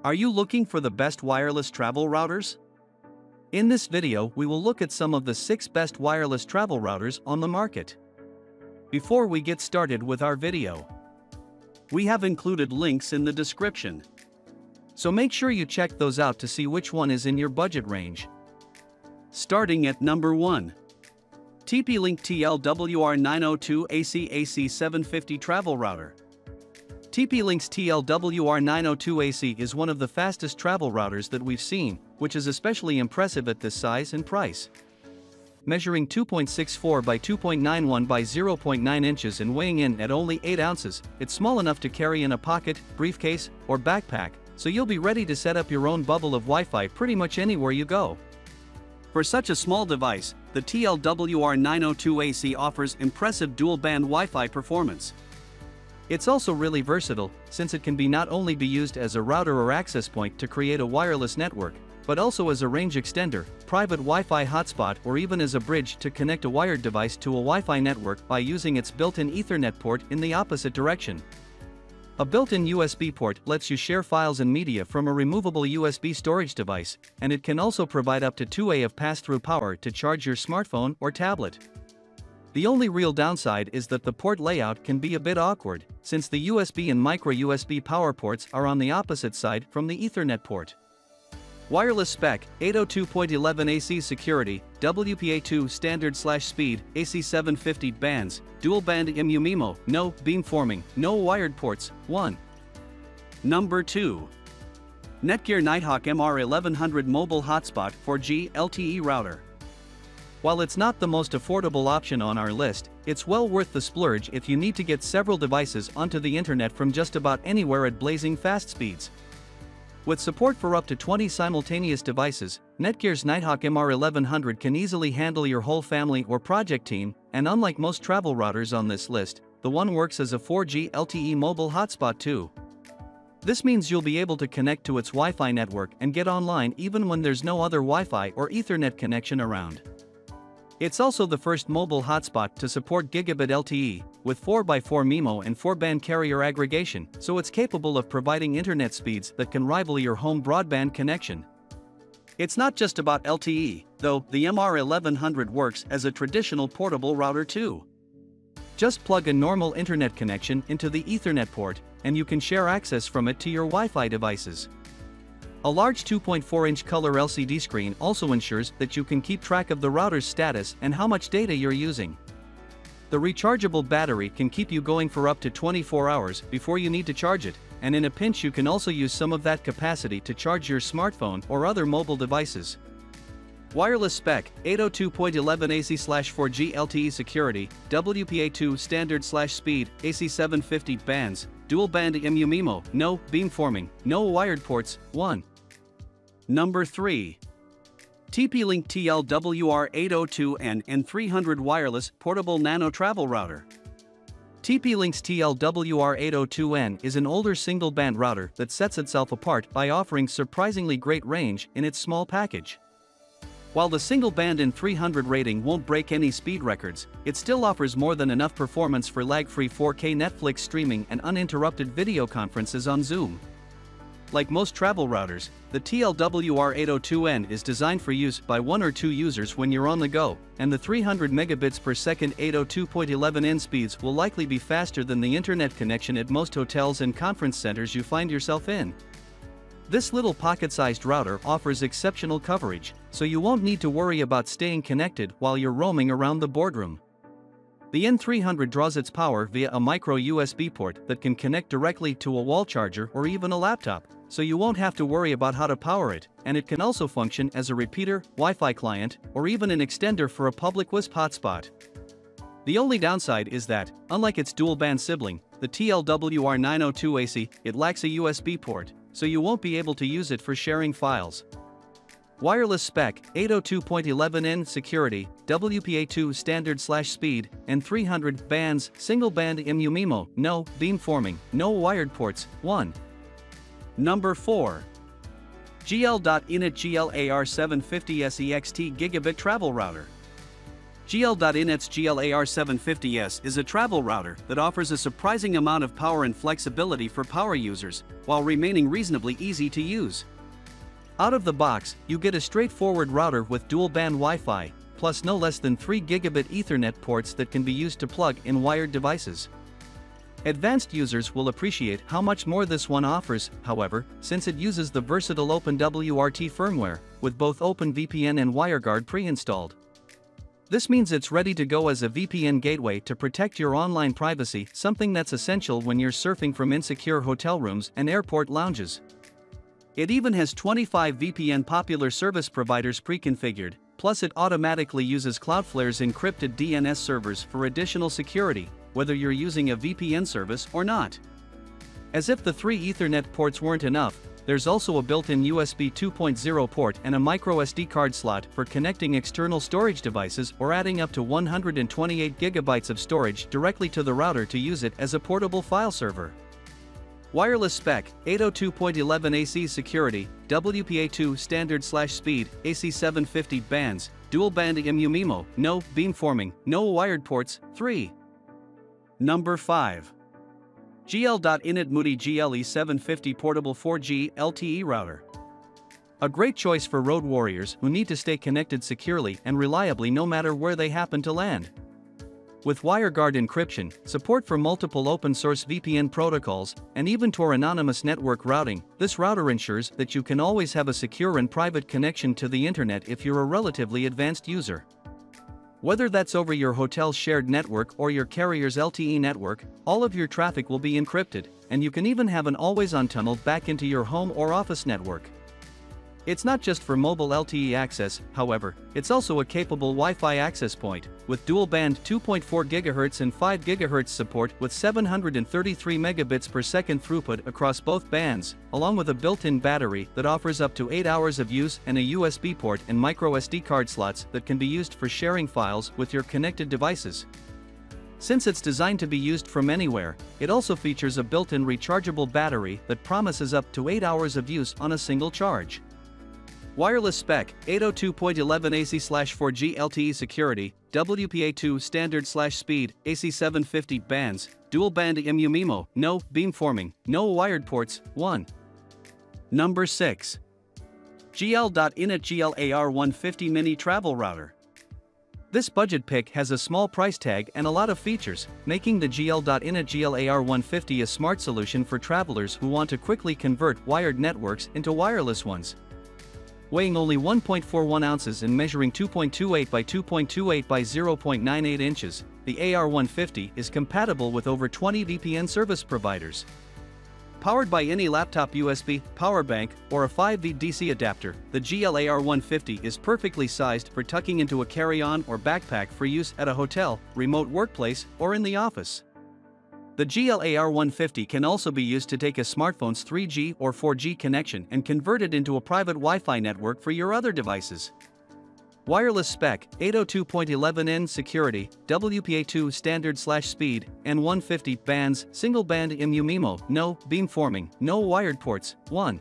Are you looking for the best wireless travel routers? In this video, we will look at some of the 6 best wireless travel routers on the market. Before we get started with our video, we have included links in the description. So make sure you check those out to see which one is in your budget range. Starting at number 1. TP-Link TL-WR902 AC-AC750 Travel Router. TP-Link's TL-WR902 AC is one of the fastest travel routers that we've seen, which is especially impressive at this size and price. Measuring 2.64 by 2.91 by 0.9 inches and weighing in at only 8 ounces, it's small enough to carry in a pocket, briefcase, or backpack, so you'll be ready to set up your own bubble of Wi-Fi pretty much anywhere you go. For such a small device, the TL-WR902 AC offers impressive dual-band Wi-Fi performance. It's also really versatile, since it can not only be used as a router or access point to create a wireless network, but also as a range extender, private Wi-Fi hotspot, or even as a bridge to connect a wired device to a Wi-Fi network by using its built-in Ethernet port in the opposite direction. A built-in USB port lets you share files and media from a removable USB storage device, and it can also provide up to 2A of pass-through power to charge your smartphone or tablet. The only real downside is that the port layout can be a bit awkward, since the USB and micro USB power ports are on the opposite side from the Ethernet port. Wireless spec: 802.11 AC security, WPA2 standard/speed, AC750 bands, dual band MU-MIMO, no beamforming, no wired ports. 1. Number 2. Netgear Nighthawk MR1100 Mobile Hotspot 4G LTE Router. While it's not the most affordable option on our list, it's well worth the splurge if you need to get several devices onto the internet from just about anywhere at blazing fast speeds. With support for up to 20 simultaneous devices, Netgear's Nighthawk MR1100 can easily handle your whole family or project team, and unlike most travel routers on this list, the one works as a 4G LTE mobile hotspot too. This means you'll be able to connect to its Wi-Fi network and get online even when there's no other Wi-Fi or Ethernet connection around. It's also the first mobile hotspot to support Gigabit LTE, with 4x4 MIMO and 4-band carrier aggregation, so it's capable of providing internet speeds that can rival your home broadband connection. It's not just about LTE, though. The MR1100 works as a traditional portable router too. Just plug a normal internet connection into the Ethernet port, and you can share access from it to your Wi-Fi devices. A large 2.4-inch color LCD screen also ensures that you can keep track of the router's status and how much data you're using. The rechargeable battery can keep you going for up to 24 hours before you need to charge it, and in a pinch you can also use some of that capacity to charge your smartphone or other mobile devices. Wireless spec: 802.11 AC/4G LTE security, WPA2 standard/speed, AC750 bands, dual band MU-MIMO, no beamforming, no wired ports. 1. Number 3. TP-Link TL-WR802N N300 Wireless Portable Nano Travel Router. TP-Link's TL-WR802N is an older single-band router that sets itself apart by offering surprisingly great range in its small package. While the single-band N300 rating won't break any speed records, it still offers more than enough performance for lag-free 4K Netflix streaming and uninterrupted video conferences on Zoom. Like most travel routers, the TL-WR802N is designed for use by 1 or 2 users when you're on the go, and the 300 megabits per second 802.11n speeds will likely be faster than the internet connection at most hotels and conference centers you find yourself in. This little pocket-sized router offers exceptional coverage, so you won't need to worry about staying connected while you're roaming around the boardroom. The N300 draws its power via a micro USB port that can connect directly to a wall charger or even a laptop, so you won't have to worry about how to power it, and it can also function as a repeater, Wi-Fi client, or even an extender for a public WISP hotspot. The only downside is that, unlike its dual-band sibling, the TL-WR902 AC, it lacks a USB port, so you won't be able to use it for sharing files. Wireless spec: 802.11n security, WPA2 standard/speed, and 300 bands, single-band MU-MIMO, no beamforming, no wired ports. 1. Number 4. GL.iNet GL-AR750S EXT Gigabit Travel Router. GL.iNet's GL-AR750S is a travel router that offers a surprising amount of power and flexibility for power users, while remaining reasonably easy to use. Out of the box, you get a straightforward router with dual-band Wi-Fi, plus no less than 3 Gigabit Ethernet ports that can be used to plug in wired devices. Advanced users will appreciate how much more this one offers, however, since it uses the versatile OpenWRT firmware, with both OpenVPN and WireGuard pre-installed. This means it's ready to go as a VPN gateway to protect your online privacy, something that's essential when you're surfing from insecure hotel rooms and airport lounges. It even has 25 VPN popular service providers pre-configured, plus it automatically uses Cloudflare's encrypted DNS servers for additional security, whether you're using a VPN service or not. As if the 3 Ethernet ports weren't enough, there's also a built-in USB 2.0 port and a microSD card slot for connecting external storage devices or adding up to 128 GB of storage directly to the router to use it as a portable file server. Wireless spec: 802.11 AC security, WPA2 standard/speed, AC750 bands, dual-band MU-MIMO, no beamforming, no wired ports. 3. Number 5. GL.iNet Mudi GL-E750 Portable 4G LTE Router. A great choice for road warriors who need to stay connected securely and reliably no matter where they happen to land. With WireGuard encryption, support for multiple open-source VPN protocols, and even Tor anonymous network routing, this router ensures that you can always have a secure and private connection to the internet if you're a relatively advanced user. Whether that's over your hotel's shared network or your carrier's LTE network, all of your traffic will be encrypted, and you can even have an always-on tunnel back into your home or office network. It's not just for mobile LTE access, however, it's also a capable Wi-Fi access point, with dual-band 2.4 GHz and 5 GHz support with 733 megabits per second throughput across both bands, along with a built-in battery that offers up to 8 hours of use and a USB port and microSD card slots that can be used for sharing files with your connected devices. Since it's designed to be used from anywhere, it also features a built-in rechargeable battery that promises up to 8 hours of use on a single charge. Wireless spec: 802.11 AC/4G LTE security, WPA2 standard/speed, AC750 bands, dual-band MU-MIMO, no beamforming, no wired ports. 1. Number 6. GL.iNet GL-AR150 Mini Travel Router. This budget pick has a small price tag and a lot of features, making the GL.iNet GL-AR150 a smart solution for travelers who want to quickly convert wired networks into wireless ones. Weighing only 1.41 ounces and measuring 2.28 by 2.28 by 0.98 inches, the AR150 is compatible with over 20 VPN service providers. Powered by any laptop USB, power bank, or a 5V DC adapter, the GL-AR150 is perfectly sized for tucking into a carry-on or backpack for use at a hotel, remote workplace, or in the office. The GL-AR150 can also be used to take a smartphone's 3G or 4G connection and convert it into a private Wi-Fi network for your other devices. Wireless spec: 802.11n security, WPA2 standard/speed, N150 bands, single-band MU-MIMO, no beamforming, no wired ports. 1.